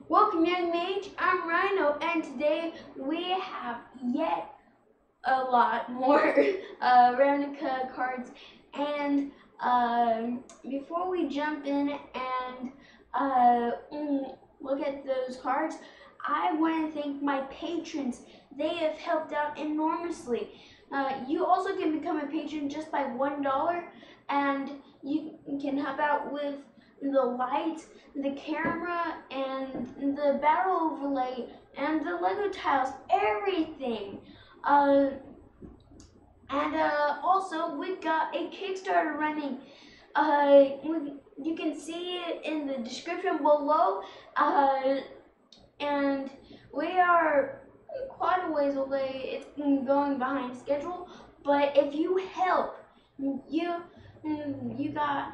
Welcome, young mage. I'm Rhino, and today we have yet a lot more Ravnica cards. And before we jump in and look at those cards, I want to thank my patrons. They have helped out enormously. You also can become a patron just by $1, and you can help out with the lights, the camera, and the battle overlay, and the Lego tiles, everything. Also, we've got a Kickstarter running. You can see it in the description below. And we are quite a ways away. It's going behind schedule, but if you help, you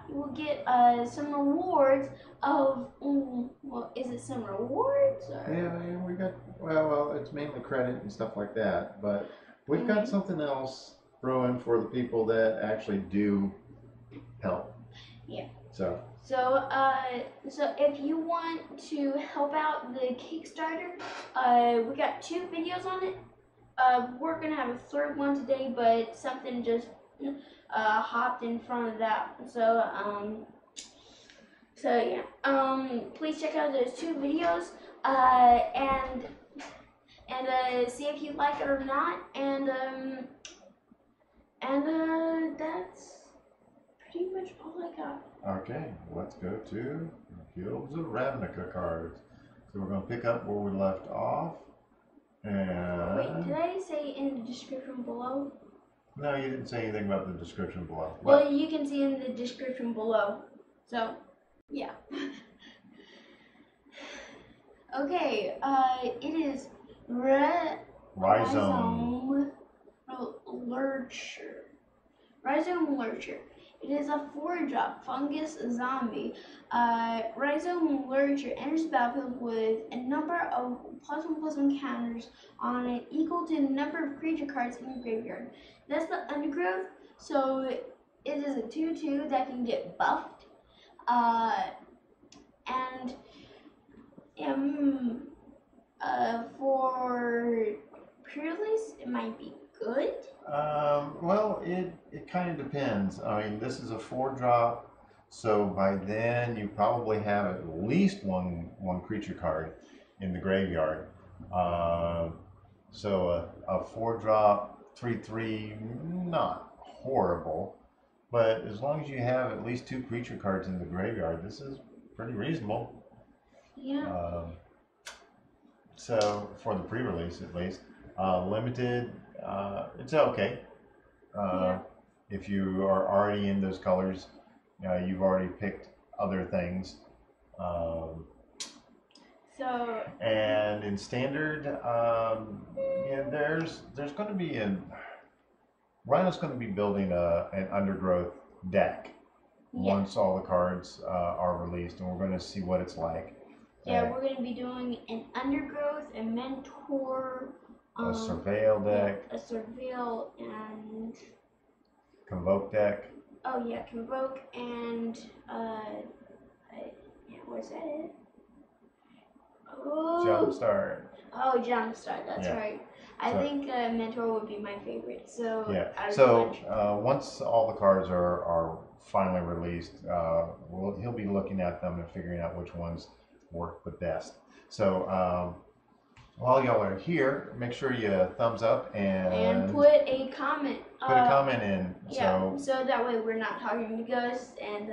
will get some rewards of well, is it some rewards or? Yeah, we got well it's mainly credit and stuff like that, but we've got something else brewing for the people that actually do help. Yeah. So if you want to help out the Kickstarter, we got 2 videos on it. We're gonna have a third one today, but something just hopped in front of that. So yeah. Please check out those 2 videos and see if you like it or not. And that's pretty much all I got. okay, let's go to Guilds of Ravnica cards. So we're going to pick up where we left off. And wait, did I say in the description below? No, you didn't say anything about the description below. Well, you can see in the description below. So, yeah. Okay, it is Rhizome Lurcher. Rhizome Lurcher. It is a 4-drop fungus zombie. Rhizome Lurcher enters the battlefield with a number of +1/+1 counters on it equal to the number of creature cards in your graveyard. That's the undergrowth, so it is a 2/2 that can get buffed. For pre-release, it might be good. Well, it kind of depends. I mean, this is a 4-drop, so by then you probably have at least one creature card in the graveyard. So a 4-drop 3/3, not horrible, but as long as you have at least 2 creature cards in the graveyard, this is pretty reasonable. Yeah. So for the pre-release, at least, limited, it's okay. Yeah. If you are already in those colors, you've already picked other things. And in standard, yeah, there's going to be Rhino's going to be building an undergrowth deck once all the cards are released, and we're going to see what it's like. Yeah, we're going to be doing an undergrowth, a mentor, a surveil deck, a surveil, and convoke deck. Oh yeah, convoke and was that it? Oh, Jumpstart. Oh, Jumpstart. That's right. I think mentor would be my favorite. So yeah. So once all the cards are finally released, he'll be looking at them and figuring out which ones work the best. So while y'all are here, make sure you thumbs up and put a comment. Put a comment in. Yeah, so that way we're not talking to ghosts. And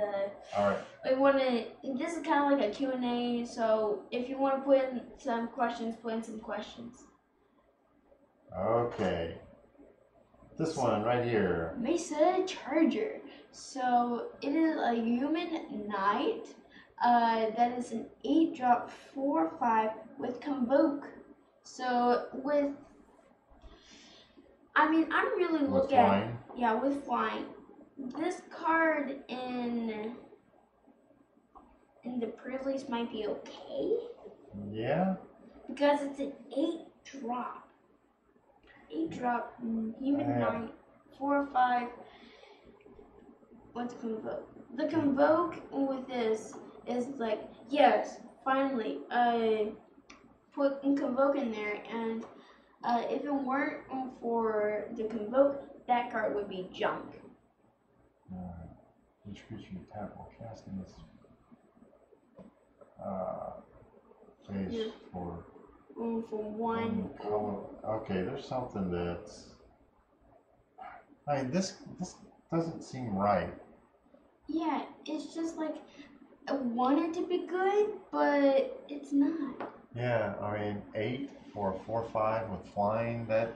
all right. We want to. This is kind of like a Q&A. So if you want to put in some questions, put in some questions. Okay. This one right here. Mesa Charger. So it is a human knight. That is an 8-drop 4/5 with convoke. So I'm really looking at with flying. This card in the pre-release might be okay. Yeah. Because it's an 8-drop. 8-drop human knight 4/5 with convoke. The convoke with this is like, yes, finally put Convoke in there, and if it weren't for the Convoke, that card would be junk. Each creature you tap while casting this phase for one color. Okay, there's something that's. I mean, this doesn't seem right. Yeah, it's just like I want it to be good, but it's not. Yeah, I mean, 8 for a 4/5 with flying. That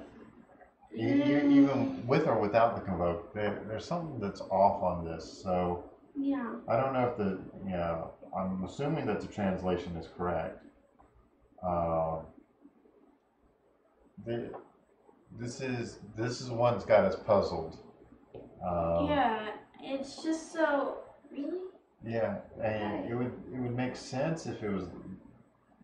even with or without the Convoke, there's something that's off on this. So Yeah. I don't know if the I'm assuming that the translation is correct. This is one that's got us puzzled. Yeah, it's just so really. Yeah, and it would make sense if it was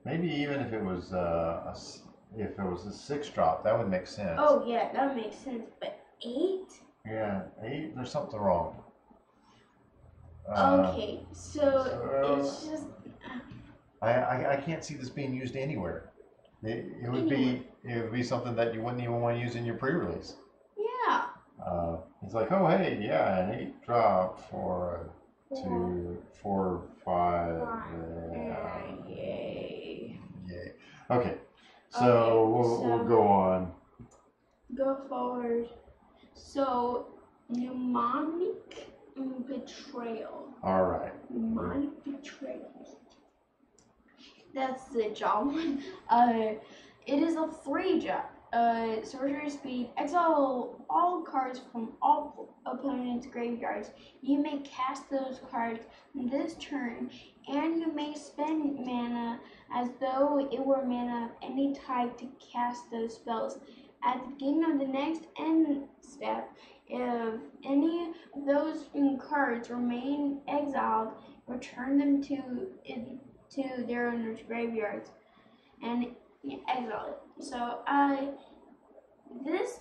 maybe even if it was a 6-drop, that would make sense. Oh yeah, that makes sense. But 8? Yeah, 8. There's something wrong. Okay, so it's just. I can't see this being used anywhere. It would be something that you wouldn't even want to use in your pre-release. Yeah. It's like, oh hey, yeah, an 8-drop for 2, 4, 5. Yay. Yay. Okay, so we'll go on. Go forward. So Mnemonic Betrayal. All right. Mnemonic Betrayal. That's the job one. It is a 3-drop. Sorcery speed. Exile all cards from all opponents' graveyards. You may cast those cards this turn, and you may spend mana as though it were mana of any type to cast those spells. At the beginning of the next end step, if any of those cards remain exiled, return them to their owner's graveyards and exile it. So this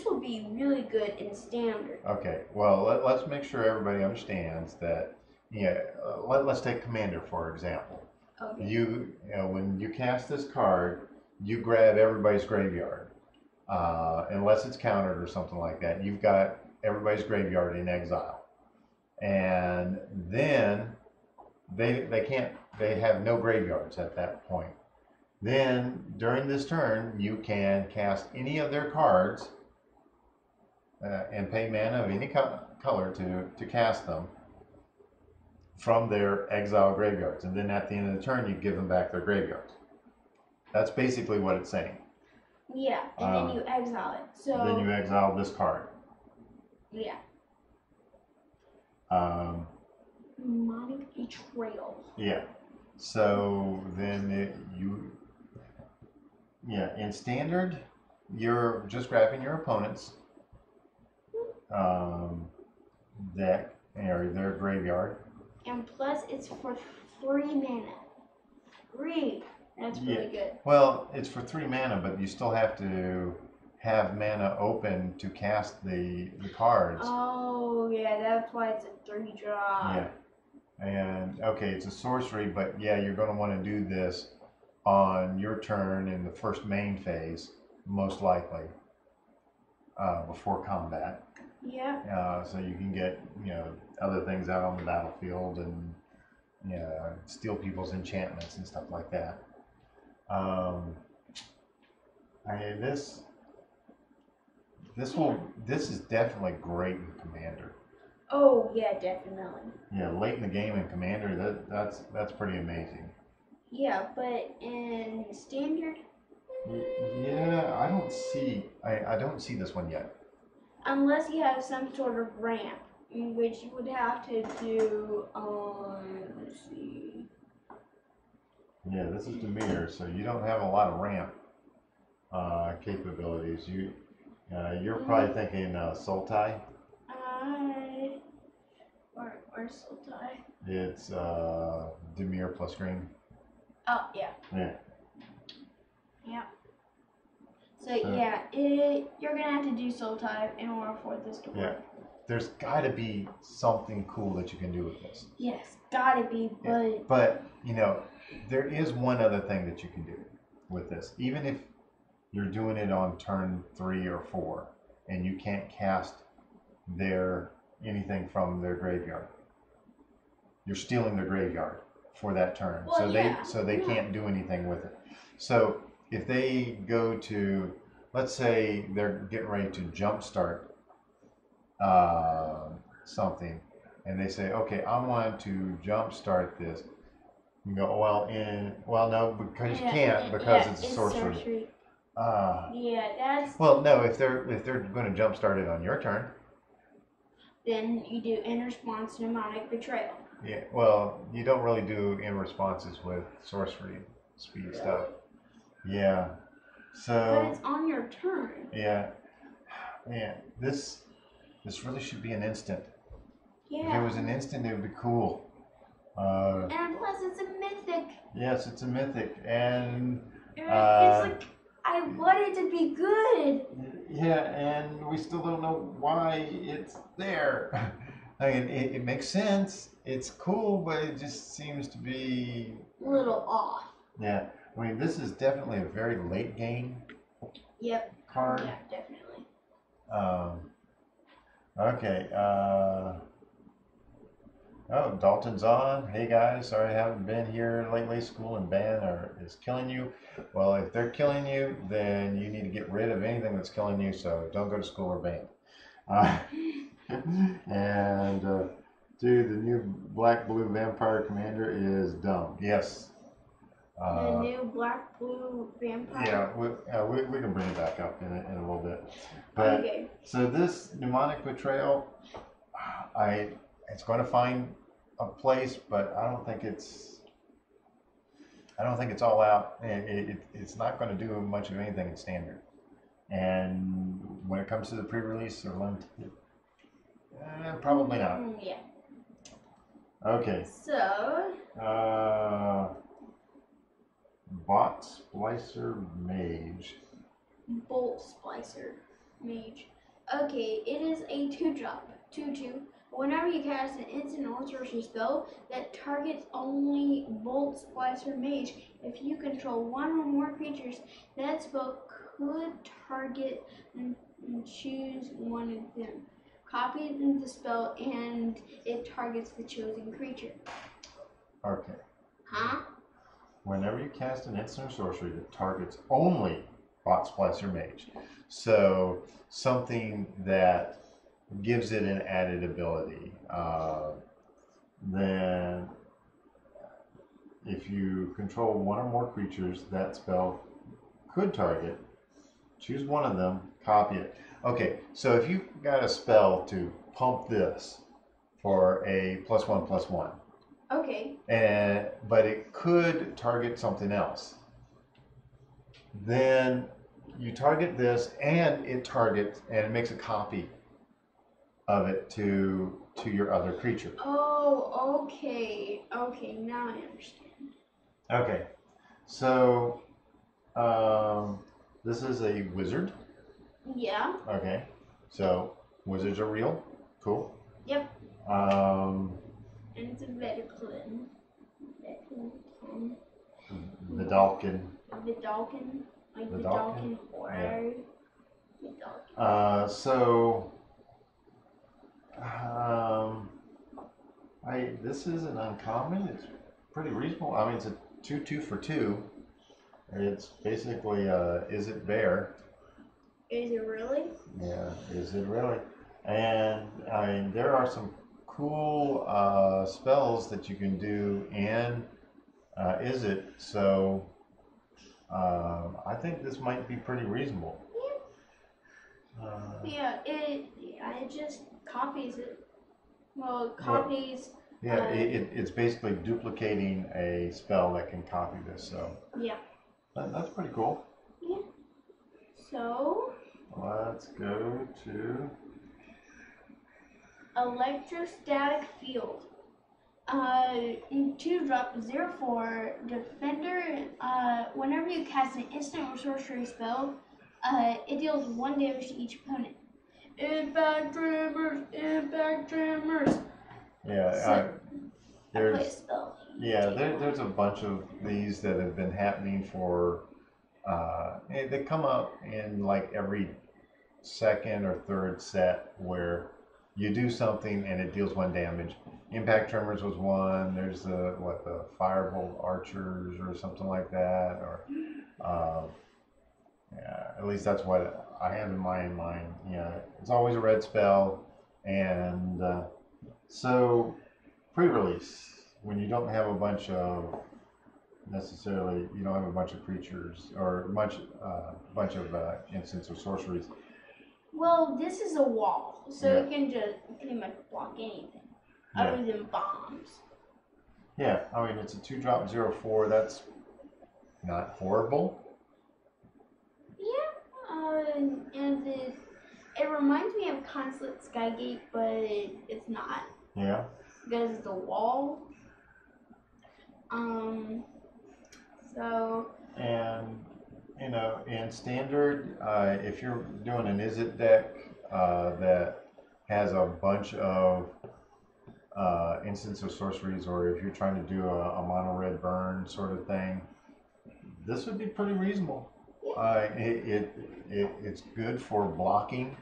will be really good in standard. Okay, well let's make sure everybody understands that. Yeah, let's take Commander for example. Okay. You know, when you cast this card, you grab everybody's graveyard, unless it's countered or something like that. You've got everybody's graveyard in exile, and then they have no graveyards at that point. Then during this turn, you can cast any of their cards and pay mana of any color to cast them from their exile graveyards. And then at the end of the turn, you give them back their graveyards. That's basically what it's saying. Yeah, and then you exile it. So then you exile this card. Yeah. Mnemonic Betrayal. Yeah. So then in standard, you're just grabbing your opponent's deck or their graveyard. And plus, it's for 3 mana. 3. That's really good. Well, it's for 3 mana, but you still have to have mana open to cast the cards. Oh, yeah, that's why it's a 3-drop. Yeah. And, okay, it's a sorcery, but yeah, you're going to want to do this on your turn in the first main phase, most likely, before combat. Yeah. So you can get, other things out on the battlefield and, steal people's enchantments and stuff like that. This is definitely great in Commander. Oh yeah, definitely. Yeah, late in the game in Commander, that's pretty amazing. Yeah, but in Standard. Yeah, I don't see this one yet. Unless you have some sort of ramp, which you would have to do. Let's see. Yeah, this is Demir, so you don't have a lot of ramp capabilities. You're probably thinking Sultai. Where's Sultai? It's Demir plus green. Oh yeah. Yeah. Yeah. So yeah, you're gonna have to do Sultai in order for this to work. there's got to be something cool that you can do with this. Yes, gotta be, but But you know, there is one other thing that you can do with this. Even if you're doing it on turn 3 or 4, and you can't cast anything from their graveyard, you're stealing their graveyard for that turn. Well, so they can't do anything with it. So if they go to, let's say they're getting ready to jumpstart something, and they say, okay, I want to jumpstart this. You go, well, no, because you can't, because it's a sorcery. Yeah, that's. Well, no, if they're going to jumpstart it on your turn, then you do in response mnemonic betrayal. yeah. Well, you don't really do in responses with sorcery speed stuff. Yeah. So. But it's on your turn. Yeah. Man, this really should be an instant. Yeah. If it was an instant, it would be cool. And plus, it's a mythic. Yes, it's a mythic, and it's like I want it to be good. Yeah, and we still don't know why it's there. I mean, it makes sense. It's cool, but it just seems to be a little off. Yeah, I mean, this is definitely a very late game. Yep. Card. Yeah, definitely. Okay. Oh, Dalton's on. Hey guys, sorry I haven't been here lately. School and band is killing you. Well, if they're killing you, then you need to get rid of anything that's killing you. So don't go to school or band. And dude, the new Black Blue Vampire Commander is dumb. Yes. The new Black Blue Vampire. Yeah, we can bring it back up in a little bit. But okay. So this Mnemonic Betrayal, it's going to find a place, but I don't think it's all out. It's not going to do much of anything in standard. And when it comes to the pre-release or limited, probably not. Yeah. Okay. So. Bot Splicer Mage. Bolt Splicer Mage. Okay, it is a 2-drop, 2/2. Whenever you cast an instant or sorcery spell that targets only Bolt Splicer Mage, if you control one or more creatures, that spell could target and choose one of them. Copy the spell and it targets the chosen creature. Okay. Huh? Whenever you cast an instant or sorcery that targets only Bot Splicer Mage, so something that gives it an added ability, then if you control one or more creatures, that spell could target. Choose one of them, copy it. Okay, so if you got a spell to pump this for a +1/+1. Okay. But it could target something else. Then you target this, and it targets, and it makes a copy of it to your other creature. Oh, okay. Okay, now I understand. Okay, so this is a wizard. Yeah. Okay, so wizards are real. Cool. Yep. Um, And it's a Vedalken. Vidalkin. Vidalken. Like Vidalken? Vidalken or Yeah. Vidalken. So this is an uncommon. It's pretty reasonable. I mean, it's a 2/2 for 2. It's basically is it bear? Is it really? Yeah, is it really? And I mean, there are some cool spells that you can do in is it? So I think this might be pretty reasonable. Yeah. It just copies it. Well, it copies. Yeah, it's basically duplicating a spell that can copy this. So yeah. That's pretty cool. Yeah. So. Let's go to Electrostatic Field. 2-drop 0/4 Defender. Whenever you cast an instant or sorcery spell, it deals 1 damage to each opponent. Impact Tremors, Impact Tremors. Yeah, So, I play a there's spell. there's a bunch of these that have been happening for they come up in like every second or third set where you do something and it deals 1 damage. Impact Tremors was one. There's the Firebolt Archers or something like that, or yeah, at least that's what I have in my mind. Yeah, it's always a red spell, and so pre-release when you don't have a bunch of necessarily, you don't have a bunch of creatures or a bunch of instants or sorceries. Well, this is a wall, so Yeah. you can just pretty much block anything Yeah. other than bombs. Yeah, I mean it's a 2-drop 0/4. That's not horrible. Yeah, and it reminds me of Consulate Skygate, but it's not Yeah. because it's a wall. So. And you know, in standard, if you're doing an Izzet deck that has a bunch of instants or sorceries, or if you're trying to do a mono red burn sort of thing, this would be pretty reasonable. It's good for blocking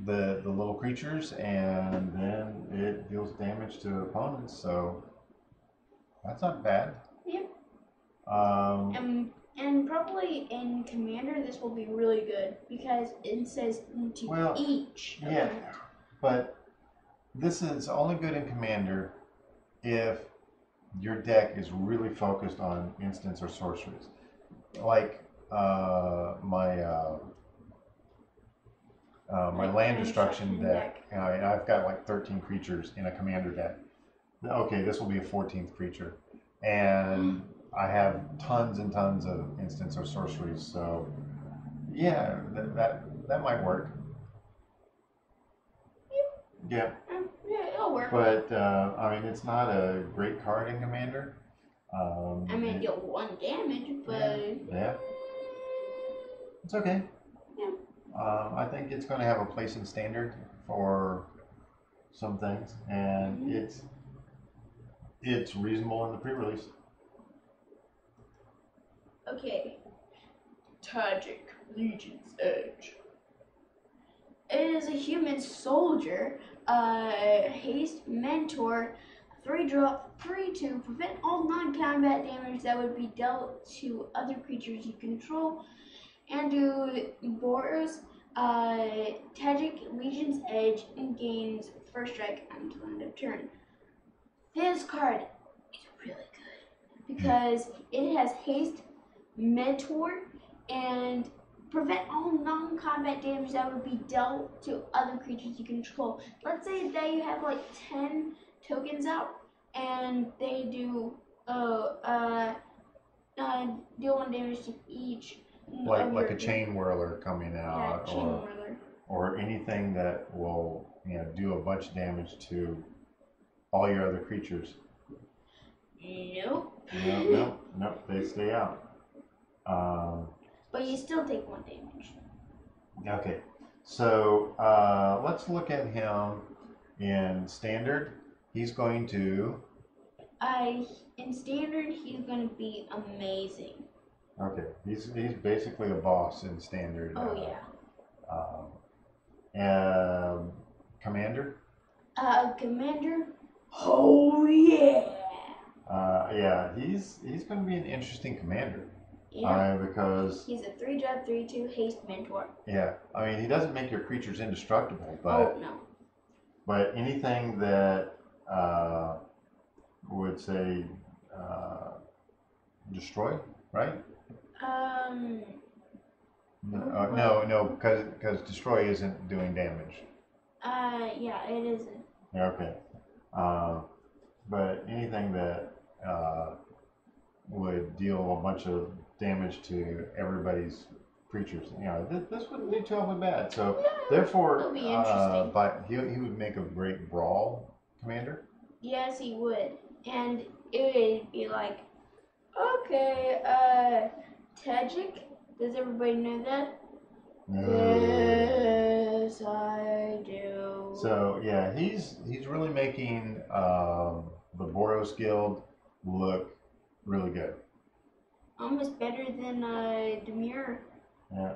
the little creatures, and then it deals damage to opponents. So that's not bad. Yep. Um, And probably in Commander, this will be really good because it says to each. Yeah, but this is only good in Commander if your deck is really focused on instants or sorceries. Like my land destruction deck. I've got like 13 creatures in a Commander deck. Okay, this will be a 14th creature, and I have tons and tons of instants or sorceries. So yeah, that might work. Yeah. Yeah, it'll work. But I mean, it's not a great card in Commander. I mean, it deal 1 damage, but yeah, it's okay. Yeah. I think it's going to have a place in Standard for some things, and it's reasonable in the pre-release. Okay. Tajic, Legion's Edge. It is a human soldier, haste mentor, 3-drop, 3/2, prevent all non-combat damage that would be dealt to other creatures you control, and do Boros, Tajic, Legion's Edge, and gains first strike until end of turn. This card is really good because it has haste, mentor, and prevent all non-combat damage that would be dealt to other creatures you control. Let's say that you have like 10 tokens out, and they do deal 1 damage to each. Like a chain whirler coming out, yeah, chain whirler. Or anything that will do a bunch of damage to all your other creatures. Nope. Nope. They stay out. But you still take 1 damage. Okay, so let's look at him in Standard. He's going to. In Standard, he's going to be amazing. Okay, he's basically a boss in Standard. Oh yeah. Commander. Commander. Oh yeah. Yeah, he's going to be an interesting commander. Yeah. Because he's a 3-drop, 3/2 haste mentor. Yeah, I mean he doesn't make your creatures indestructible, but oh no. But anything that would say destroy, right? No, because destroy isn't doing damage. Yeah, it isn't. Yeah, okay. But anything that would deal a bunch of damage to everybody's creatures, this wouldn't be too awfully bad. So therefore, it'll be interesting. but he would make a great brawl commander. Yes, he would, and it would be like, okay, Tajic. Does everybody know that? No. Yes. Yes, I do. So yeah, he's really making the Boros Guild look really good. Almost better than Demir. Yeah.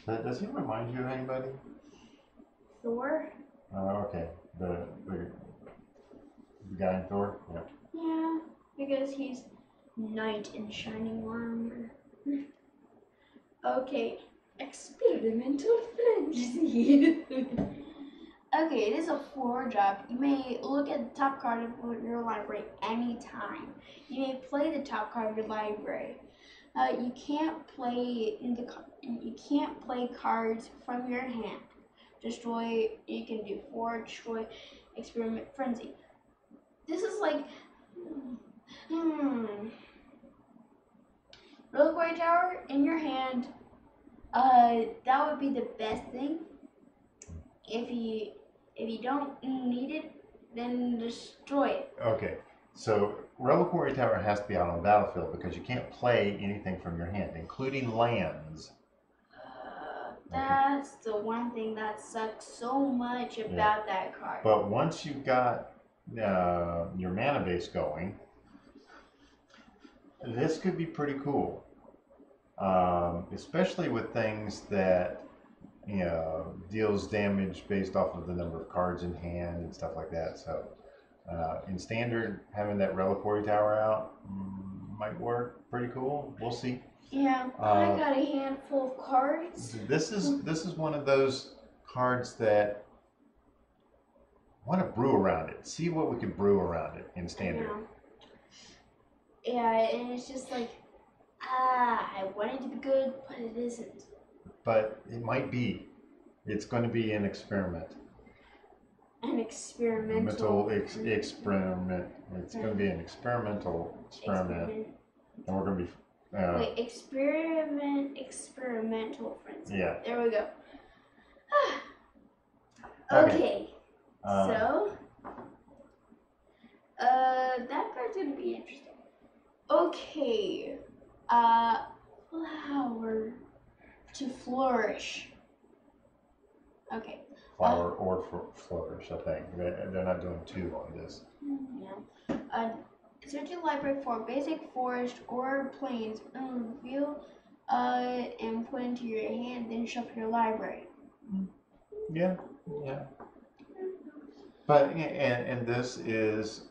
Does he remind you of anybody? Thor? Okay. The guy in Thor? Yeah. Yeah, because he's knight in shining armor. Okay, experimental frenzy. Okay, it is a floor drop. You may look at the top card of your library anytime. You may play the top card of your library. You can't play cards from your hand. Destroy. You can do 4. Destroy. Experiment frenzy. This is like. Reliquary Tower in your hand. That would be the best thing. If you don't need it, then destroy it. Okay. So Reliquary Tower has to be out on the battlefield because you can't play anything from your hand, including lands. That's the one thing that sucks so much about that card. But once you've got your mana base going, this could be pretty cool. Especially with things that deals damage based off of the number of cards in hand and stuff like that. So in standard, having that Reliquary Tower out might work pretty cool. We'll see. Yeah, I got a handful of cards. This is one of those cards that I want to brew around it. See what we can brew around it in standard. Yeah, and it's just like, I want it to be good, but it isn't. But it might be. It's going to be an experiment. An experimental experiment. It's going to be an experimental experiment. And we're going to be... Wait, experimental frenzy. Yeah. There we go. Okay. So, that card's going to be interesting. Okay. Flower to flourish. Okay. Flower or flourish, I think. They're not doing 2 on this. Yeah. Search your library for basic forest or plains and reveal and put into your hand, then shuffle your library. Yeah. But and this is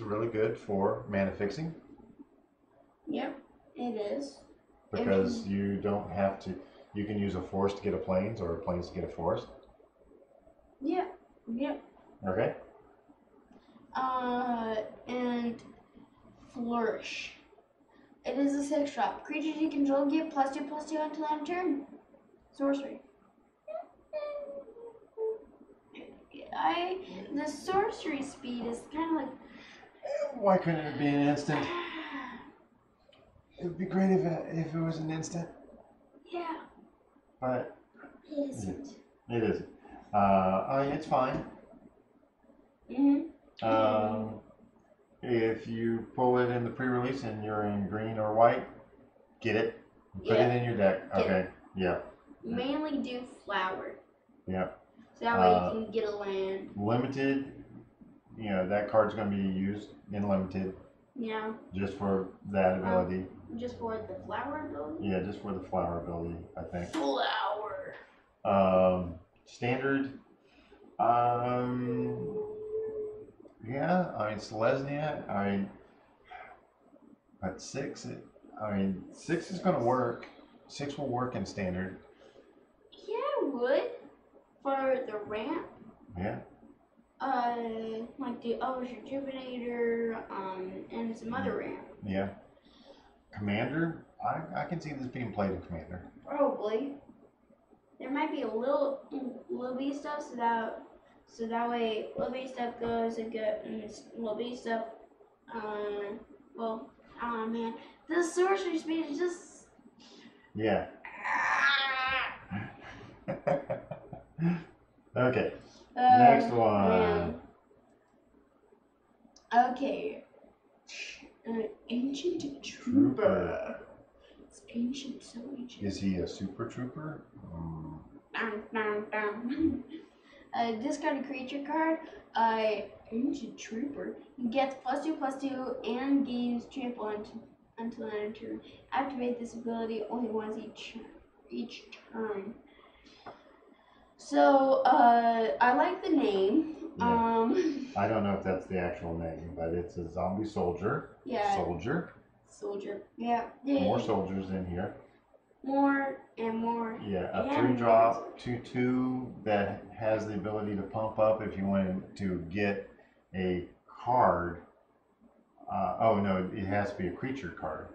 really good for mana fixing. Yep, it is. Because you don't have to. You can use a forest to get a plains or a plains to get a forest. Yep. Okay. And flourish. It is a 6 drop. Creatures you control get +2/+2 until end turn. Sorcery. The sorcery speed is kind of like. Why couldn't it be an instant? It would be great if it was an instant. Yeah. But it isn't. It isn't. I mean, it's fine. If you pull it in the pre-release and you're in green or white, get it. Put it in your deck. Okay. Yeah. Mainly do flower. Yeah. So that way you can get a land. Limited, that card's going to be used in limited. Yeah. Just for that ability. Just for the flower ability? Yeah, just for the flower ability, I think. Flower. Standard. Yeah, I mean, Selesnya, at 6, 6 is going to work. 6 will work in standard. Yeah, it would. For the ramp. Yeah. Like the Elvish Rejuvenator, and some other ramp. Yeah. Commander, I can see this being played in Commander. Probably. There might be a little B stuff, so that way little B stuff goes and little B stuff. Well, oh man, the sorcery speed is just. Yeah. Okay. Next one. Man. Okay. Ancient Trooper. It's ancient, so ancient. Is he a super trooper? Discard a creature card. Ancient Trooper gets +2/+2 and gains trample until end of turn. Activate this ability only once each turn. So I like the name. Yeah. I don't know if that's the actual name, but it's a zombie soldier. Yeah. Soldier. Yeah. More soldiers in here. More and more. Yeah, a 3-drop 2/2 that has the ability to pump up if you wanted to get a card. Oh no, it has to be a creature card.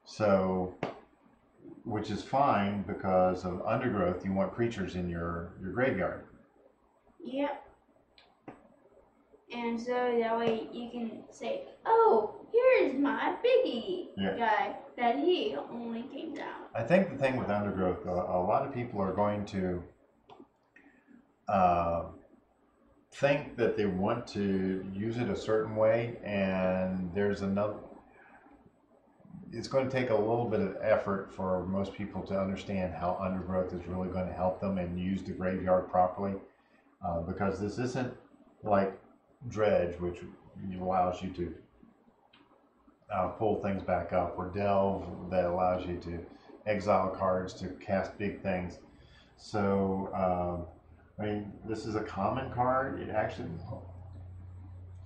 So, which is fine because of undergrowth. You want creatures in your graveyard. Yep. And so that way you can say, oh, here's my biggie guy that he only came down. I think the thing with undergrowth, a lot of people are going to think that they want to use it a certain way, and there's another. It's going to take a little bit of effort for most people to understand how undergrowth is really going to help them and use the graveyard properly, because this isn't like dredge, which allows you to pull things back up, or delve that allows you to exile cards to cast big things. So I mean, this is a common card. It actually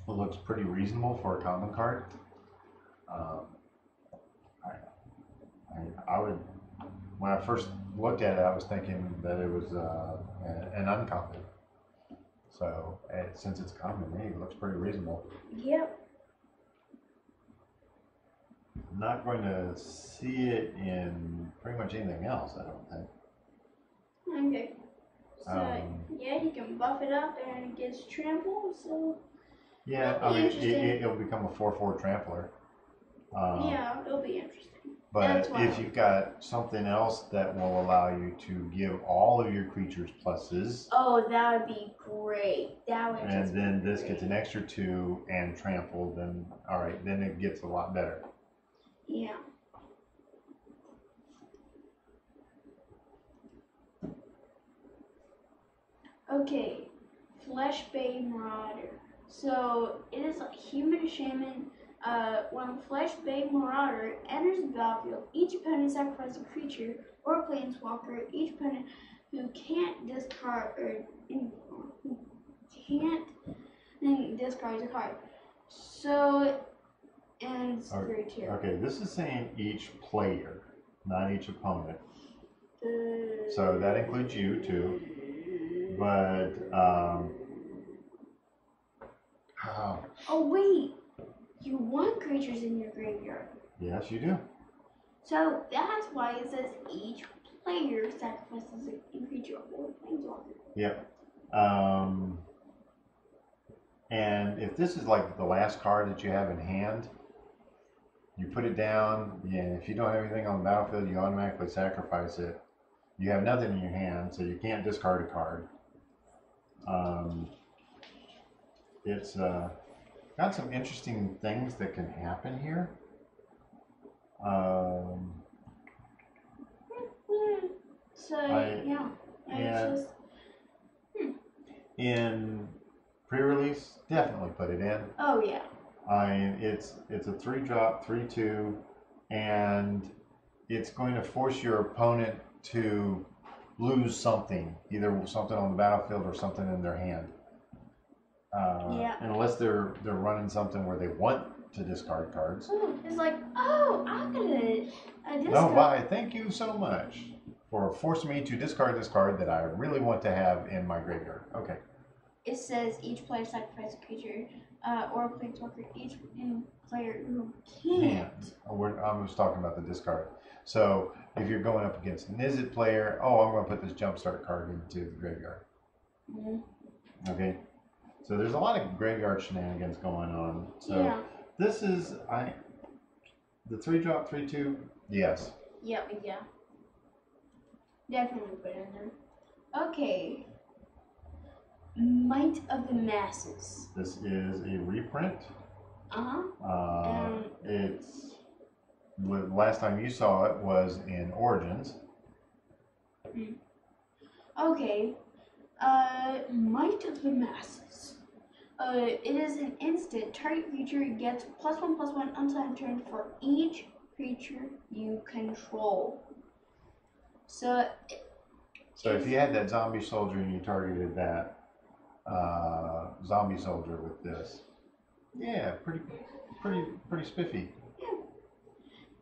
looks pretty reasonable for a common card. I would, when I first looked at it, I was thinking that it was an uncommon. So since it's common, it looks pretty reasonable. Yep. I'm not going to see it in pretty much anything else, I don't think. Okay. So yeah, you can buff it up and it gets trample. So yeah, I mean it'll become a 4/4 trampler. Yeah, it'll be interesting. But if you've got something else that will allow you to give all of your creatures pluses. Oh, that would be great. That would. And then this gets an extra 2 and trample. Then all right, then it gets a lot better. Yeah. Okay, Fleshbane Marauder. So it is a human shaman. When Fleshbane Marauder enters the battlefield, each opponent sacrifices a creature or a planeswalker. Each opponent who can't discard discards a card. So and it's 3 tier. Okay, this is saying each player, not each opponent. So that includes you too. But oh wait, you want creatures in your graveyard. Yes, you do. So that's why it says each player sacrifices a creature or planeswalker. Yep. And if this is like the last card that you have in hand, you put it down, and if you don't have anything on the battlefield, you automatically sacrifice it. You have nothing in your hand, so you can't discard a card. It's got some interesting things that can happen here. In pre-release, definitely put it in. Oh yeah. It's a 3-drop, 3/2, and it's going to force your opponent to lose something, either something on the battlefield or something in their hand. Unless they're running something where they want to discard cards. It's like, oh, I'm gonna discard. No, why? Thank you so much for forcing me to discard this card that I really want to have in my graveyard. Okay. It says each player sacrifices a creature or a planeswalker. Each player who can't. I'm just talking about the discard. So if you're going up against an Izzet player, I'm going to put this jumpstart card into the graveyard. Mm-hmm. Okay. So there's a lot of graveyard shenanigans going on. So this is the 3-drop, 3/2. Yes. Yep. Yeah. Definitely put it in there. Okay. Might of the Masses. This is a reprint. It's the last time you saw it was in Origins. Okay. Might of the Masses. It is an instant. Target creature gets +1/+1 until end turn for each creature you control. So if you had that zombie soldier and you targeted that zombie soldier with this, yeah, pretty spiffy.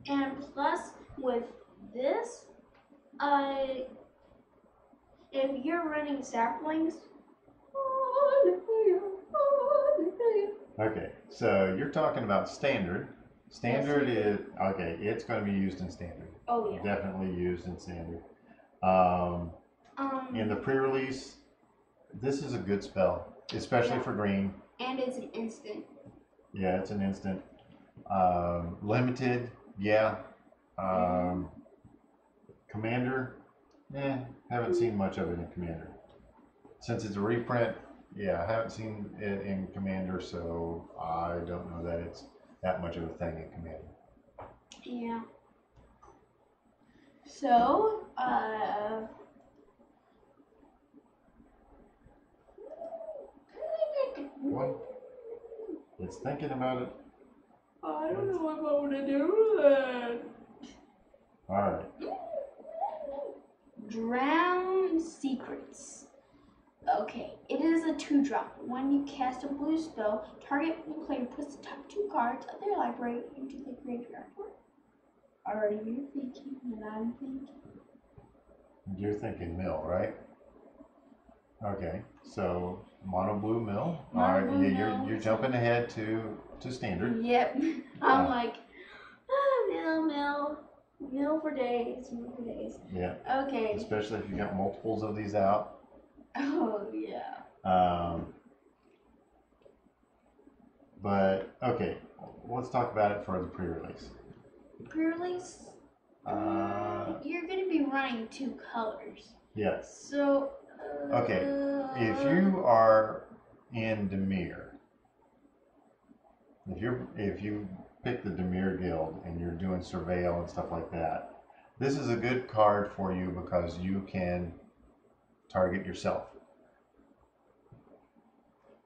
and plus with this, if you're running saplings, Okay, so you're talking about standard. Standard is okay. It's going to be used in standard. Oh yeah. Definitely used in standard. In the pre-release, this is a good spell, especially for green. And it's an instant. Yeah, it's an instant. Limited, yeah. Commander, haven't seen much of it in Commander. Since it's a reprint, yeah, I haven't seen it in Commander, so I don't know that it's that much of a thing in Commander. Yeah. So, What? It's thinking about it. I don't know if I want to do that. Alright. Drown Secrets. Okay, it is a 2-drop. When you cast a blue spell, target player puts the top 2 cards of their library into the graveyard. Are you thinking and I'm thinking? You're thinking mill, right? Okay, so mono blue mill. Alright, yeah, you're jumping ahead to standard. Yep. I'm like, mill for days, Yeah. Okay. Especially if you got multiples of these out. Oh yeah. But okay, let's talk about it for the pre-release. Pre-release? You're gonna be running 2 colors. Yes. So. Okay, if you are in Dimir, if you pick the Dimir Guild and you're doing surveil and stuff like that, this is a good card for you because you can target yourself.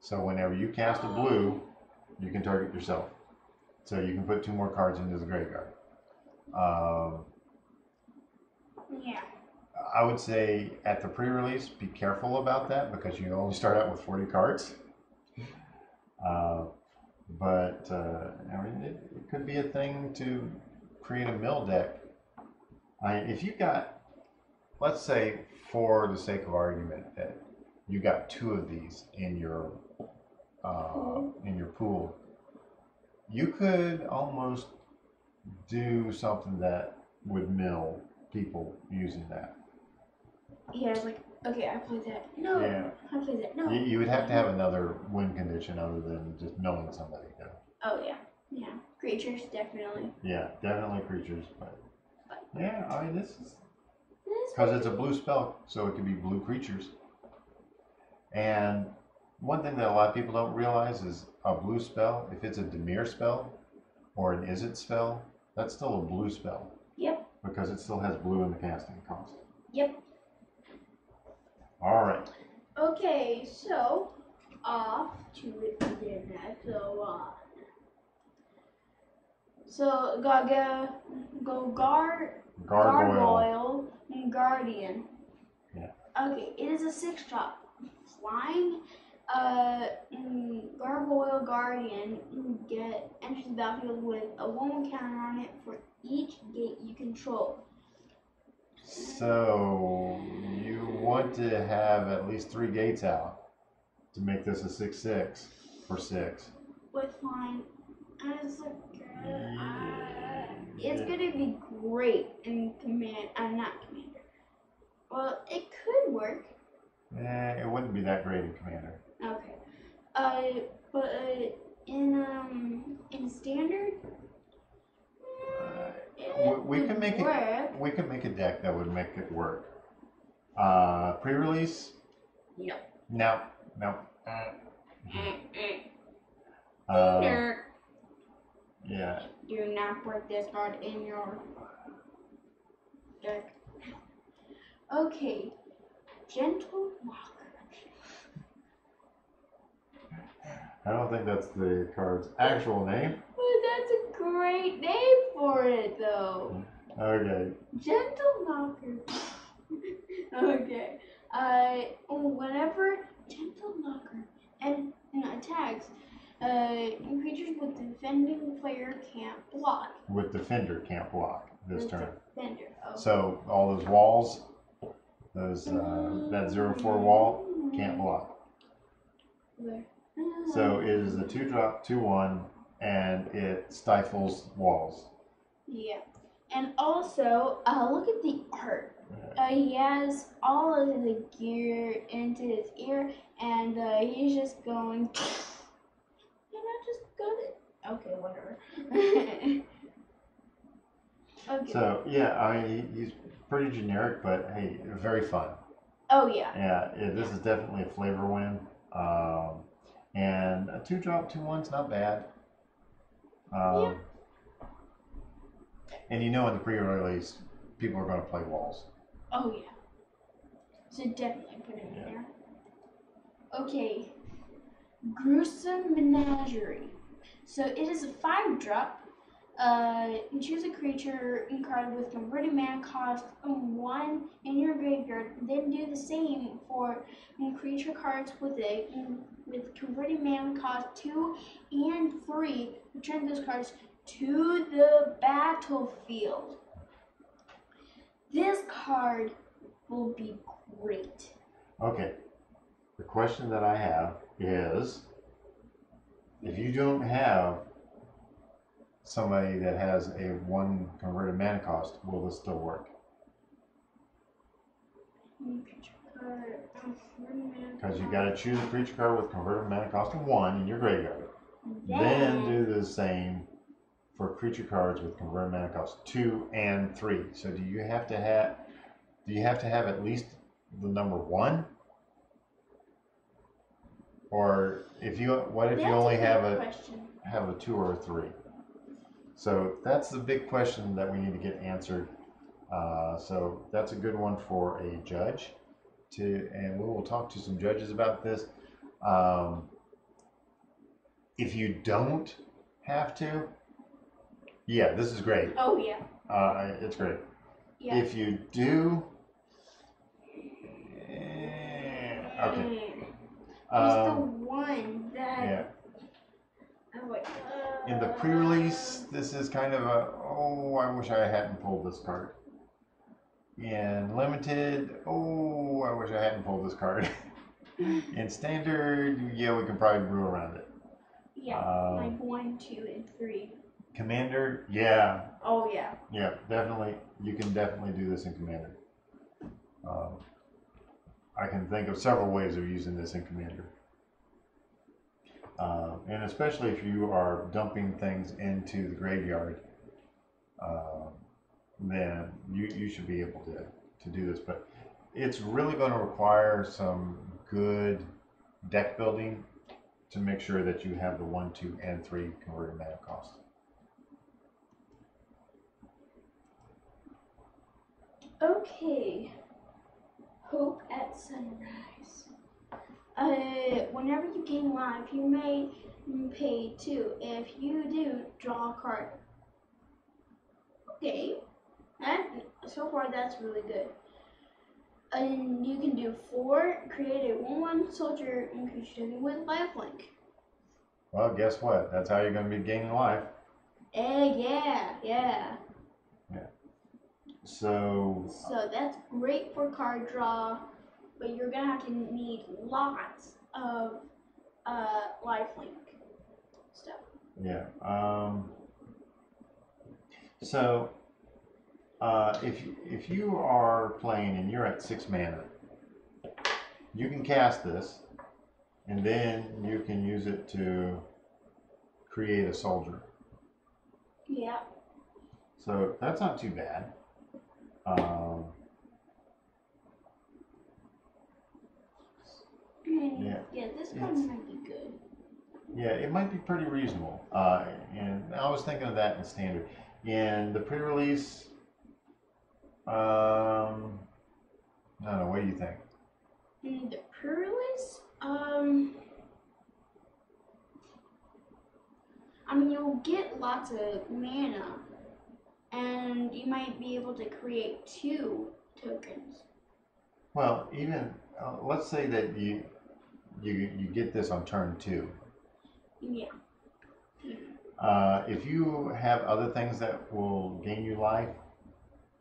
So whenever you cast a blue, you can target yourself. So you can put 2 more cards into the graveyard. Yeah. I would say at the pre-release, be careful about that because you only start out with 40 cards. But I mean, it could be a thing to create a mill deck. If you got, let's say, for the sake of argument, that you got 2 of these in your pool, you could almost do something that would mill people using that. Yeah, it's like, okay, I played that. No. Yeah. I played that. No. You would have to have another win condition other than just milling somebody, though. Oh yeah. Yeah. Creatures, definitely. Yeah, definitely creatures, but yeah, I mean this is because it's a blue spell, so it could be blue creatures. And one thing that a lot of people don't realize is a blue spell, if it's a Dimir spell or an Izzet spell, that's still a blue spell. Yep. Because it still has blue in the casting cost. Yep. All right. Okay, so off to it again. So so go Gargoyle and Guardian. Yeah. Okay, it is a 6-drop. Flying Gargoyle Guardian enters the battlefield with a 1/1 counter on it for each gate you control. So you want to have at least 3 gates out to make this a 6/6 for 6. With flying, and it's gonna be great in command. Not commander. Well, it could work. It wouldn't be that great in Commander. Okay. But in standard, we can make it. We can make a deck that would make it work. Pre-release? No. Yeah. Do not put this card in your deck. Okay. Gentle Knocker. I don't think that's the card's actual name. But that's a great name for it, though. Okay. Gentle Knocker. Okay. Whenever Gentle Knocker and attacks, creatures with defending player can't block. With defender can't block this turn. Defender. Okay. So all those walls, those that 0/4 wall can't block. Where? So it is a 2-drop, 2/1, and it stifles walls. Yeah. And also, look at the art. He has all of the gear into his ear, and he's just going. Just go. Okay, whatever. Okay. So yeah, I mean he's pretty generic, but hey, very fun. Oh yeah. Yeah, this is definitely a flavor win. And a 2-drop, 2/1's not bad. Yeah. And in the pre-release, people are going to play walls. Oh yeah. So definitely put it in there. Okay. Gruesome Menagerie. So it is a 5-drop. Choose a creature card with converted mana cost 1 in your graveyard. Then do the same for creature cards with converted mana cost 2 and 3. Return those cards to the battlefield. This card will be great. Okay. The question that I have is, if you don't have somebody that has a 1 converted mana cost, will this still work? Because you got to choose a creature card with converted mana cost of 1 in your graveyard. Then do the same for creature cards with converted mana cost 2 and 3. So do you have to have at least the number 1? Or what if you only have a 2 or a 3? So that's the big question that we need to get answered. So that's a good one for a judge and we will talk to some judges about this. If you don't have to, yeah, this is great. Oh yeah. It's great. Yeah. If you do, okay. He's the one that. Yeah. I'm like. In the pre-release, this is kind of I wish I hadn't pulled this card. In limited, I wish I hadn't pulled this card. In standard, yeah, we can probably brew around it. Yeah, like 1, 2, and 3. Commander, yeah. Oh yeah. Yeah, definitely. You can definitely do this in Commander. I can think of several ways of using this in Commander. And especially if you are dumping things into the graveyard, then you should be able to do this. But it's really going to require some good deck building to make sure that you have the 1, 2, and 3 converted mana cost. Okay. Hope at Sunrise. Whenever you gain life, you may pay 2. If you do, draw a card. Okay. So far, that's really good. And you can do 4, create a 1/1 soldier and creature with lifelink. Well, guess what? That's how you're going to be gaining life. Yeah. So that's great for card draw, but you're gonna have to need lots of lifelink stuff. yeah. So if you are playing and you're at 6 mana, you can cast this, and then you can use it to create a soldier. Yeah. So that's not too bad. Yeah, this card might be good. Yeah, it might be pretty reasonable. And I was thinking of that in standard. In the pre-release, I don't know. What do you think? The pre-release, I mean, you'll get lots of mana, and you might be able to create 2 tokens. Well, even let's say that you get this on turn 2. Yeah. If you have other things that will gain you life,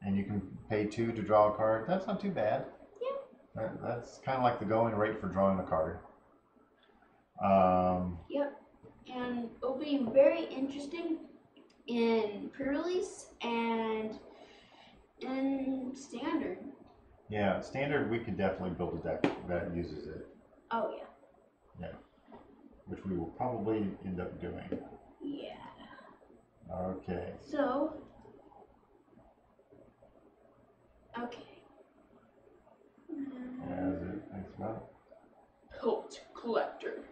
and you can pay 2 to draw a card, that's not too bad. Yeah. That's kind of like the going rate for drawing a card. Yep. And it'll be very interesting in pre-release and in standard. Yeah, standard, we could definitely build a deck that uses it. Oh yeah. Yeah, which we will probably end up doing. Yeah. Okay. So. Okay. As it thinks about it. Pelt Collector.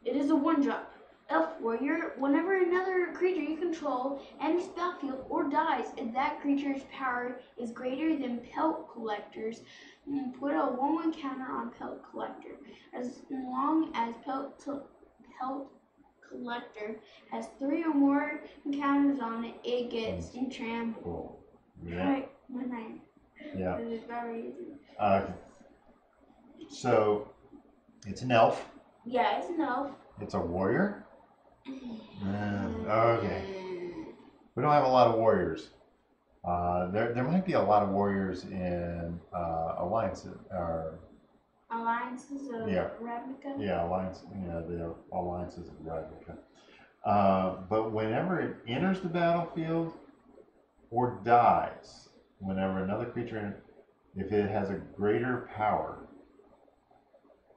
It is a 1-drop. Elf Warrior, whenever another creature you control enters the battlefield or dies, if that creature's power is greater than Pelt Collector's, put a 1/1 counter on Pelt Collector. As long as Pelt Collector has 3 or more counters on it, it gets trampled. Cool. Yeah. Right, when I. Yeah. It is very easy. So it's an elf. Yeah, it's an elf. It's a warrior. Okay. We don't have a lot of warriors. There might be a lot of warriors in alliances or Alliances of Ravnica. Yeah, alliance. Yeah, the alliances of Ravnica. But whenever it enters the battlefield or dies, whenever another creature, if it has a greater power,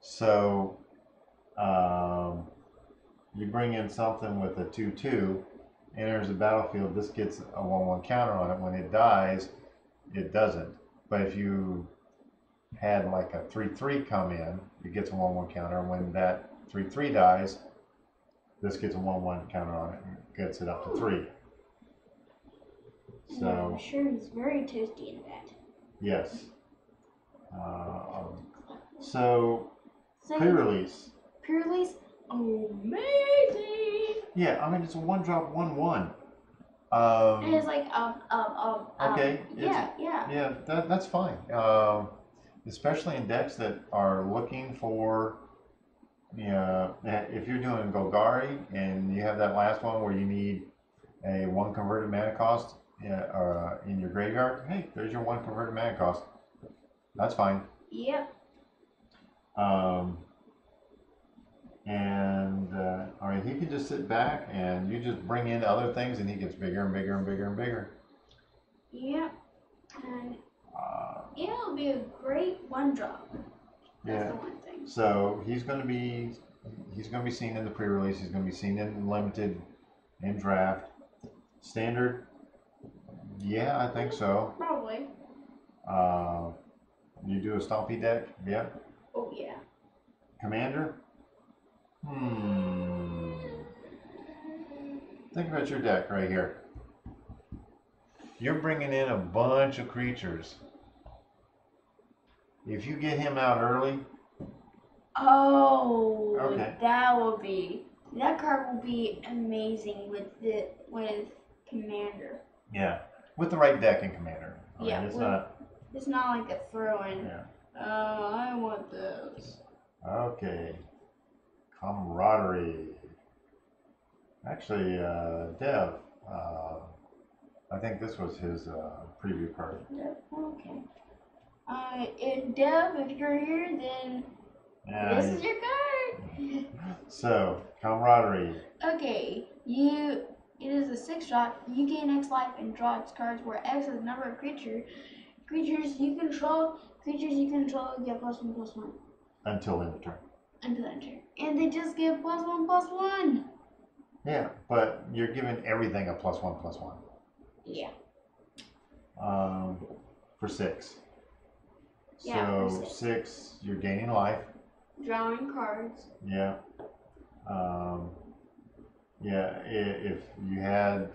so you bring in something with a 2/2, enters the battlefield, this gets a 1/1 counter on it. When it dies, it doesn't. But if you had like a 3/3 come in, it gets a 1/1 counter. When that 3/3 dies, this gets a 1/1 counter on it and gets it up to 3. So yeah, I'm sure he's very toasty in that. yes. So pre-release. Pre-release, amazing. Yeah, I mean it's a 1-drop 1/1. And it's like Okay. Yeah. Yeah, that's fine. Especially in decks that are looking for, if you're doing Golgari and you have that last one where you need a 1 converted mana cost in your graveyard, hey, there's your 1 converted mana cost. That's fine. Yep. And I mean, he can just sit back and you just bring in other things and he gets bigger and bigger and bigger and bigger. Yep. And it'll be a great 1-drop. That's Yeah. the one thing. So he's going to be seen in the pre-release. He's going to be seen in limited, in draft, standard. Yeah, I think so. Probably. You do a Stompy deck? Yeah. Oh yeah. Commander? Think about your deck right here. You're bringing in a bunch of creatures. If you get him out early. Oh, okay. That card will be amazing with Commander. Yeah, with the right deck in Commander. I mean, it's not like a throw-in. Yeah. Oh, I want this. Okay. Camaraderie. Actually, Dev, I think this was his preview card. Okay. Dev, if you're here, then this is your card. So, Camaraderie. Okay, it is a 6-drop. You gain X life and draw X cards, where X is the number of creatures you control. Creatures you control get +1/+1. Until end of turn. Until end of turn. And they just get +1/+1. Yeah, but you're giving everything a +1/+1. Yeah. For 6. Yeah, so for 6. 6, you're gaining life. Drawing cards. Yeah. Yeah, if you had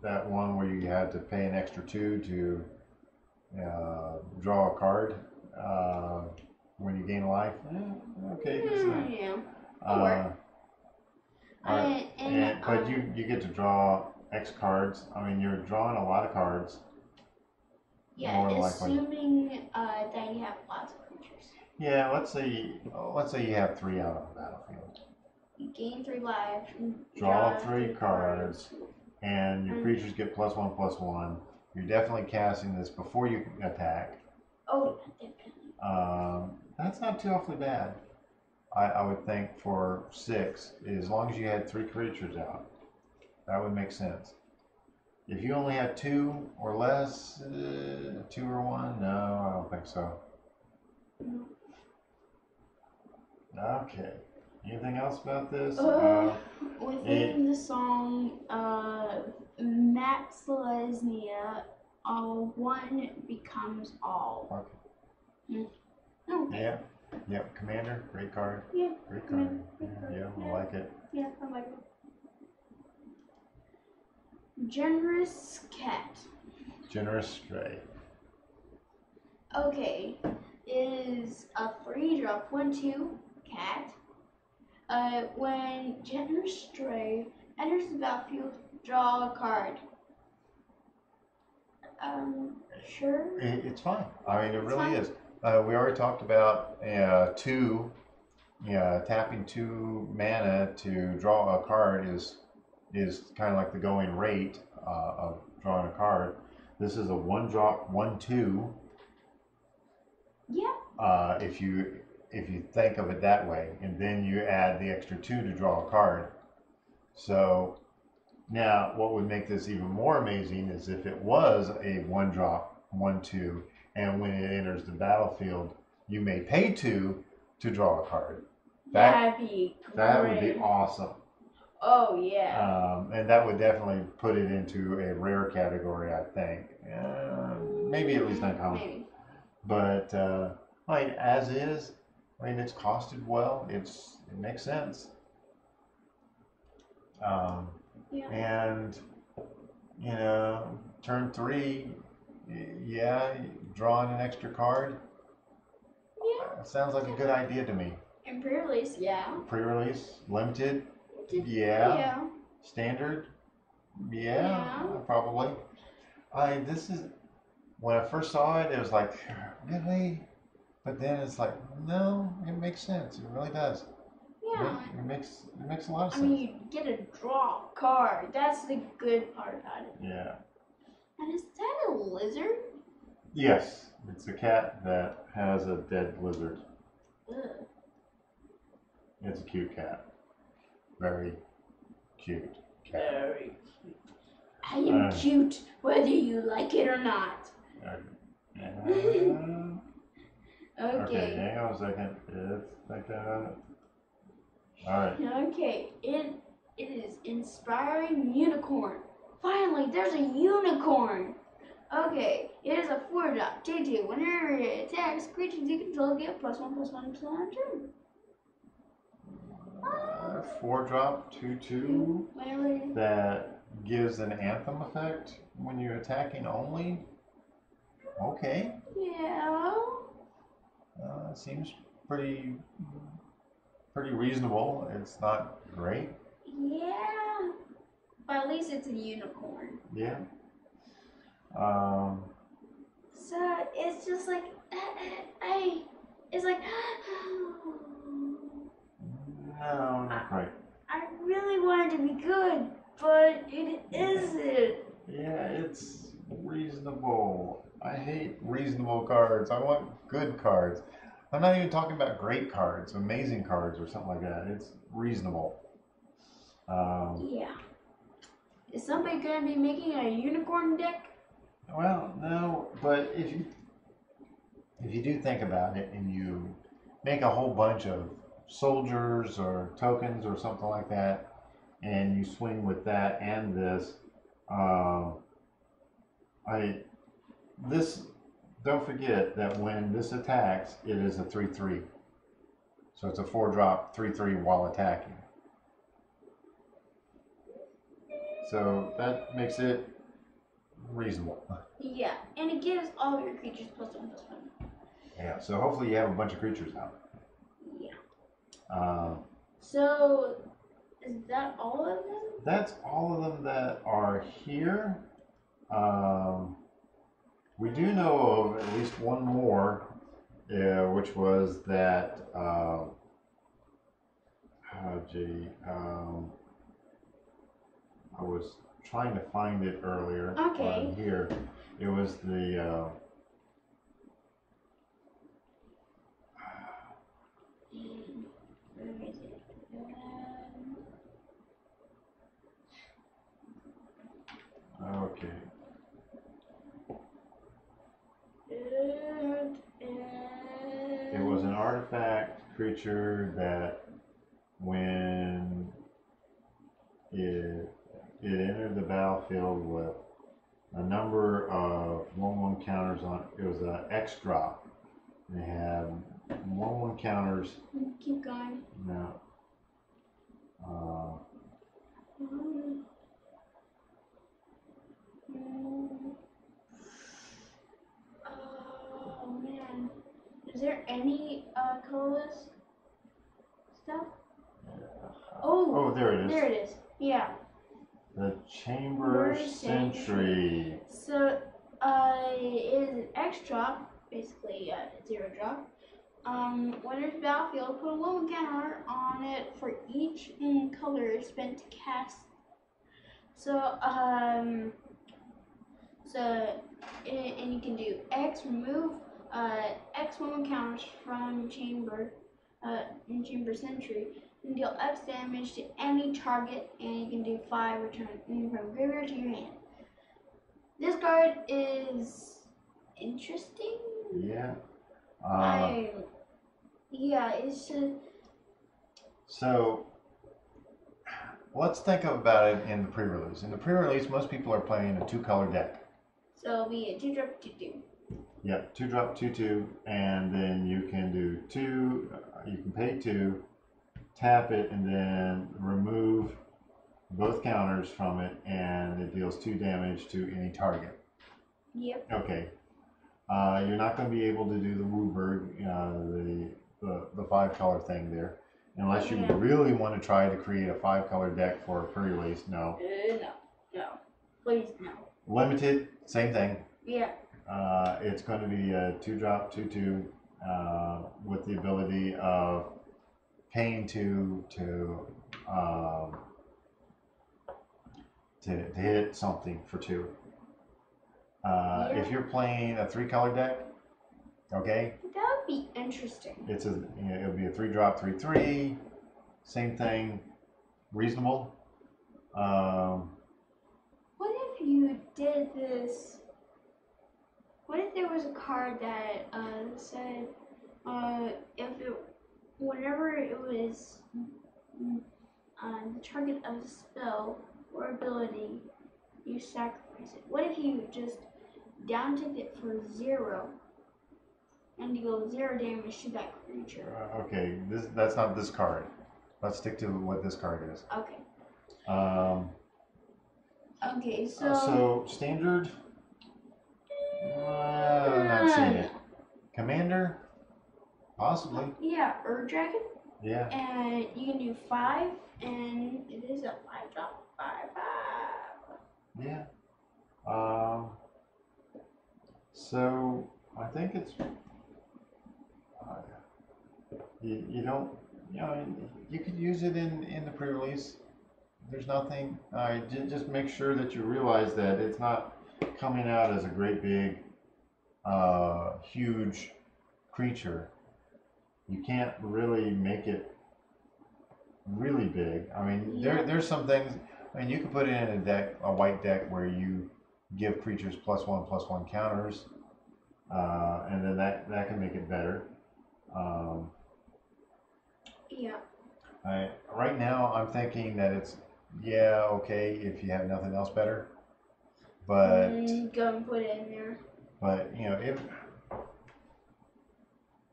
that one where you had to pay an extra 2 to draw a card, when you gain a life. Okay, that's nice. Yeah. Uh, And but you get to draw X cards. I mean, you're drawing a lot of cards. yeah, More likely. assuming that you have lots of creatures. Yeah, let's say you have 3 out on the battlefield. You gain 3 life. Draw 3 cards, and your creatures get +1/+1. You're definitely casting this before you attack. Oh, definitely. That's not too awfully bad. I would think for 6, as long as you had 3 creatures out, that would make sense. If you only had 2 or less, 2 or 1, no, I don't think so. Okay. Anything else about this? Within the song, Max Lesnia, 1 becomes all. Okay. Okay. Yeah. Commander, great card. Yeah. Great card. Yeah, I like it. Yeah, I like it. Generous cat. Generous stray. Okay, is a 3-drop 1/2 cat. When Generous Stray enters the battlefield, draw a card. Sure. It's fine. I mean, it It's really fine. is. We already talked about 2. Tapping 2 mana to draw a card is kind of like the going rate of drawing a card. This is a 1-drop 1/2. Yeah. If you think of it that way, and then you add the extra 2 to draw a card. So now, what would make this even more amazing is if it was a 1-drop 1/2, and when it enters the battlefield, you may pay 2 to draw a card. That'd be great. That would be awesome. Oh yeah. And that would definitely put it into a rare category, I think. Maybe at least uncommon. Maybe. But I mean, as is, I mean, it's costed well. It makes sense. Yeah. And turn 3, drawing an extra card. Yeah. Sounds like a good idea to me. And pre-release, yeah. Pre-release, limited, Yeah. standard, Yeah. probably. When I first saw it, it was like, really? But then it's like, no, it makes sense. It really does. Yeah. It makes a lot of sense. I mean, you get a draw card. That's the good part about it. Yeah. And is that a lizard? Yes, it's a cat that has a dead lizard. Ugh. It's a cute cat. Very cute cat. Very cute. I am cute, whether you like it or not. Okay. Hang on a second. It's like that. Alright. Okay. It is Inspiring Unicorn. Finally, there's a unicorn. Okay. It is a 4-drop 2/2. Whenever it attacks, creatures you control get +1/+1 on turn. 4-drop 2/2 Whenever that gives an anthem effect when you're attacking only. Okay. Yeah. Seems pretty reasonable. It's not great. Yeah. But at least it's a unicorn. Yeah. So it's just like it's like No, not quite. I really want it to be good, but it isn't. Yeah, it's reasonable. I hate reasonable cards. I want good cards. I'm not even talking about great cards, amazing cards, or something like that. It's reasonable. Yeah. Is somebody gonna be making a unicorn deck? Well, no, but if you do think about it and you make a whole bunch of soldiers or tokens or something like that, and you swing with that and this, don't forget that when this attacks, it is a 3/3. So it's a 4-drop 3/3 while attacking. So that makes it reasonable. Yeah, and it gives all of your creatures +1/+1. Yeah, so hopefully you have a bunch of creatures now. Yeah. So, is that all of them? That's all of them that are here. We do know of at least one more, which was that, I was trying to find it earlier Okay. on here. It was the, Where is it? okay. It was an artifact creature that when it entered the battlefield with a number of 1/1 counters on it. It was an X drop. They had 1/1 counters. Keep going. Now, Oh man, is there any colorless stuff? oh, there it is. There it is. Yeah. The Chamber Sentry. So, it is an X drop, basically a 0 drop. When it's battlefield, put a 1/1 counter on it for each color spent to cast. So, and you can do X, remove X 1/1 counters from Chamber, in Chamber Sentry, and deal X damage to any target, and you can do 5 return from graveyard to your hand. This card is interesting. Yeah. Yeah, it's so let's think about it in the pre-release. In the pre-release, most people are playing a 2-color deck. so it'll be a 2-drop 2/2. Yep, 2-drop 2/2, and then you can do 2. You can pay 2, tap it, and then remove both counters from it, and it deals 2 damage to any target. Yep. Okay. You're not going to be able to do the Wooburg, the 5-color thing there, unless you really want to try to create a 5-color deck for a pre-release. No. No. Please, no. Limited, same thing. Yeah. It's going to be a 2-drop 2/2 with the ability of paying 2 to hit something for 2. If you're playing a 3-color deck, okay, That would be interesting. it'll be a 3-drop 3/3, same thing, reasonable. What if you did this? What if there was a card that said whenever it was the target of the spell or ability, you sacrifice it? What if you just downticked it for 0 and deal 0 damage to that creature? Okay, that's not this card. Let's stick to what this card is. Okay. Okay, so so standard. I'm not seeing it. Commander, possibly. Yeah, Ur Dragon. Yeah. And you can do 5, and it is a 5-drop 5/5. Yeah. So I think it's you don't, you could use it in the pre-release. There's nothing. Just make sure that you realize that it's not coming out as a great big huge creature. You can't really make it really big. I mean, there's some things. I mean, you can put it in a white deck where you give creatures +1/+1 counters, and then that can make it better. Yeah. Right now, I'm thinking that it's okay if you have nothing else better, but go and put it in there. But if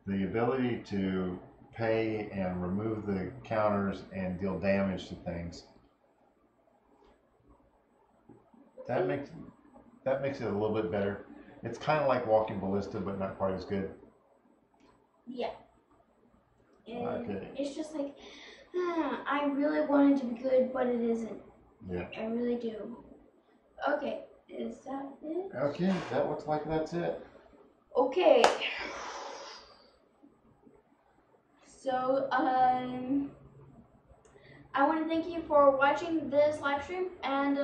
the ability to pay and remove the counters and deal damage to things, that makes it a little bit better. It's kind of like Walking Ballista, but not quite as good. Yeah. And Okay. it's just like, I really want it to be good, but it isn't. Yeah. I really do. Okay, is that it? Okay, that looks like that's it. Okay. So, I want to thank you for watching this live stream, and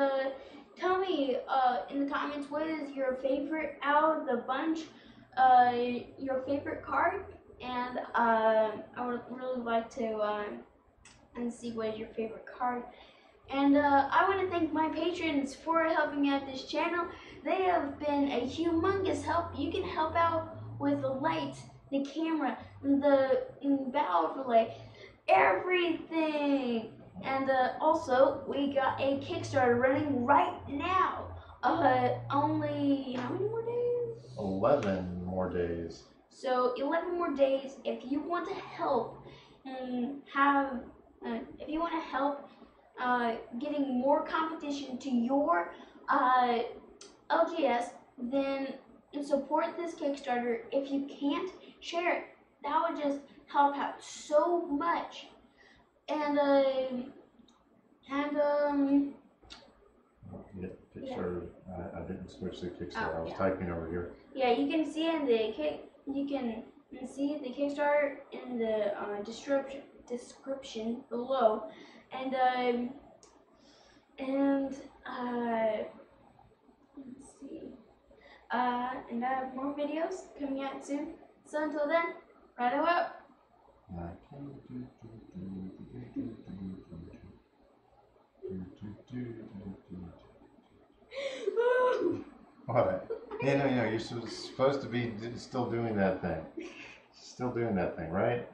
tell me in the comments what is your favorite out of the bunch, your favorite card, and I would really like to and see what is your favorite card. And I want to thank my patrons for helping out this channel. They have been a humongous help. You can help out with the lights, the camera, the battle overlay, everything. And also, we got a Kickstarter running right now. Only how many more days? 11 more days. So 11 more days. If you want to help and if you want to help getting more competition to your LGS, then support this Kickstarter. If you can't, share it. That would just help out so much. And Yeah, Kickstarter. I didn't switch to Kickstarter. Oh, I was yeah. typing over here. yeah, you can see in the Kickstarter in the description below, and let's see, and I have more videos coming out soon. So until then, Rhino out. What? Yeah, no, you're supposed to be still doing that thing. Still doing that thing, right?